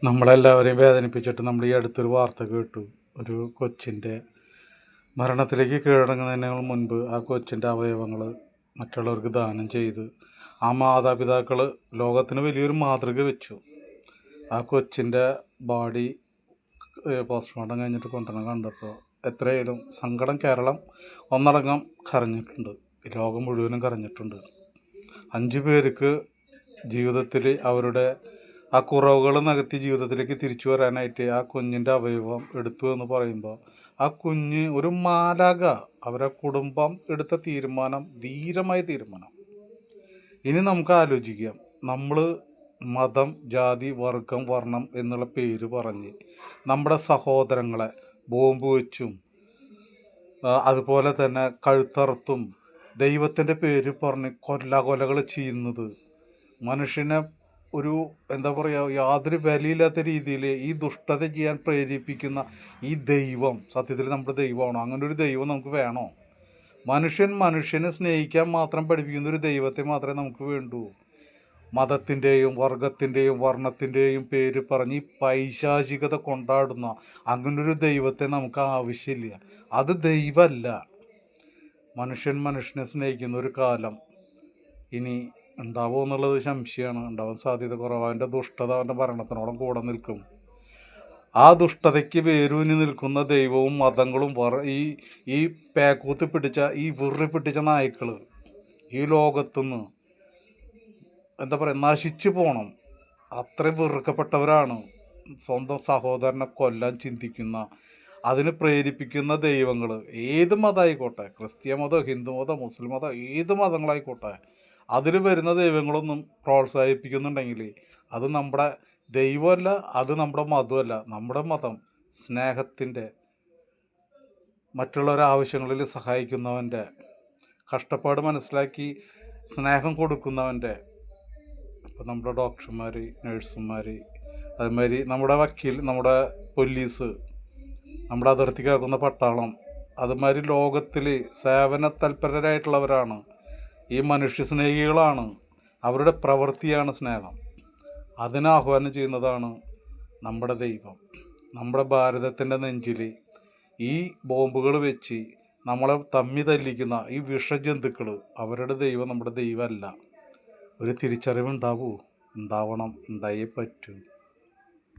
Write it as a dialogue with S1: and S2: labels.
S1: നമ്മളെല്ലാവരെയും വേദനിപ്പിച്ചിട്ട് നമ്മൾ ഈ അടുത്തൊരു വാർത്ത കേട്ടു. ഒരു കൊച്ചിൻ്റെ മരണത്തിലേക്ക് കീഴടങ്ങുന്നതിന് മുൻപ് ആ കൊച്ചിൻ്റെ അവയവങ്ങൾ മറ്റുള്ളവർക്ക് ദാനം ചെയ്ത് ആ മാതാപിതാക്കൾ ലോകത്തിന് വലിയൊരു മാതൃക വെച്ചു. ആ കൊച്ചിൻ്റെ ബോഡി പോസ്റ്റ്മോർട്ടം കഴിഞ്ഞിട്ട് കൊണ്ടുവരണം കണ്ടപ്പോൾ എത്രയായാലും സങ്കടം കേരളം ഒന്നടങ്കം കരഞ്ഞിട്ടുണ്ട്, ലോകം മുഴുവനും കരഞ്ഞിട്ടുണ്ട്. 5 പേർക്ക് ജീവിതത്തിൽ അവരുടെ ആ കുറവുകൾ നികത്തി ജീവിതത്തിലേക്ക് തിരിച്ചു വരാനായിട്ട് ആ കുഞ്ഞിൻ്റെ അവയവം എടുത്തു എന്ന് പറയുമ്പോൾ ആ കുഞ്ഞ് ഒരു മാലാക, അവരെ കുടുംബം എടുത്ത തീരുമാനം ധീരമായ തീരുമാനം. ഇനി നമുക്ക് ആലോചിക്കാം, നമ്മൾ മതം, ജാതി, വർഗം, വർണ്ണം എന്നുള്ള പേര് പറഞ്ഞ് നമ്മുടെ സഹോദരങ്ങളെ ബോംബ് വെച്ചും അതുപോലെ തന്നെ കഴുത്തറുത്തും ദൈവത്തിൻ്റെ പേര് പറഞ്ഞ് കൊലകൾ ചെയ്യുന്നത്, മനുഷ്യനെ ഒരു എന്താ പറയുക, യാതൊരു വിലയില്ലാത്ത രീതിയിൽ ഈ ദുഷ്ടത ചെയ്യാൻ പ്രേരിപ്പിക്കുന്ന ഈ ദൈവം സത്യത്തിൽ നമ്മുടെ ദൈവമാണോ? അങ്ങനെ ഒരു ദൈവം നമുക്ക് വേണോ? മനുഷ്യനെ സ്നേഹിക്കാൻ മാത്രം പഠിപ്പിക്കുന്ന ഒരു ദൈവത്തെ മാത്രമേ നമുക്ക് വേണ്ടൂ. മതത്തിൻ്റെയും വർഗത്തിൻ്റെയും വർണ്ണത്തിൻ്റെയും പേര് പറഞ്ഞ് ഈ പൈശാചികത കൊണ്ടാടുന്ന അങ്ങനൊരു ദൈവത്തെ നമുക്ക് ആവശ്യമില്ല. അത് ദൈവമല്ല. മനുഷ്യനെ സ്നേഹിക്കുന്ന ഒരു കാലം ഇനി ഉണ്ടാവുമോ എന്നുള്ളത് സംശയമാണ്. ഉണ്ടാവാൻ സാധ്യത കുറവ്. അവൻ്റെ ദുഷ്ടത അവൻ്റെ ഭരണത്തിനോളം കൂടെ നിൽക്കും. ആ ദുഷ്ടതയ്ക്ക് വേരൂന്നി നിൽക്കുന്ന ദൈവവും മതങ്ങളും ഈ പേക്കൂത്ത് പിടിച്ച ഈ വിറി പിടിച്ച നായ്ക്കൾ ഈ ലോകത്തുനിന്ന് എന്താ പറയുക, നശിച്ചു പോകണം. അത്രയും വെറുക്കപ്പെട്ടവരാണ്. സ്വന്തം സഹോദരനെ കൊല്ലാൻ ചിന്തിക്കുന്ന, അതിന് പ്രേരിപ്പിക്കുന്ന ദൈവങ്ങൾ ഏത് മതമായിക്കോട്ടെ, ക്രിസ്ത്യ മതം, ഹിന്ദു മതം, മുസ്ലിം മതം, ഏത് മതങ്ങളായിക്കോട്ടെ, അതിൽ വരുന്ന ദൈവങ്ങളൊന്നും പ്രോത്സാഹിപ്പിക്കുന്നുണ്ടെങ്കിൽ അത് നമ്മുടെ ദൈവമല്ല, അത് നമ്മുടെ മതമല്ല. നമ്മുടെ മതം സ്നേഹത്തിൻ്റെ, മറ്റുള്ളവരുടെ ആവശ്യങ്ങളിൽ സഹായിക്കുന്നവൻ്റെ, കഷ്ടപ്പാട് മനസ്സിലാക്കി സ്നേഹം കൊടുക്കുന്നവൻ്റെ. ഇപ്പോൾ നമ്മുടെ ഡോക്ടർമാർ, നഴ്സുമാർ, അതുമാതിരി നമ്മുടെ വക്കീൽ, നമ്മുടെ പോലീസ്, നമ്മുടെ അതിർത്തി കാക്കുന്ന പട്ടാളം, അതുമാതിരി ലോകത്തിൽ സേവന തൽപരരായിട്ടുള്ളവരാണ്. ഈ മനുഷ്യ സ്നേഹികളാണ്. അവരുടെ പ്രവൃത്തിയാണ് സ്നേഹം. അതിനെ ആഹ്വാനം ചെയ്യുന്നതാണ് നമ്മുടെ ദൈവം. നമ്മുടെ ഭാരതത്തിൻ്റെ നെഞ്ചിൽ ഈ ബോംബുകൾ വെച്ച് നമ്മളെ തമ്മി തല്ലിക്കുന്ന ഈ വിഷജന്തുക്കൾ, അവരുടെ ദൈവം നമ്മുടെ ദൈവമല്ല. ഒരു തിരിച്ചറിവുണ്ടാവൂ? ഉണ്ടാവണം, ഉണ്ടായേ പറ്റൂ.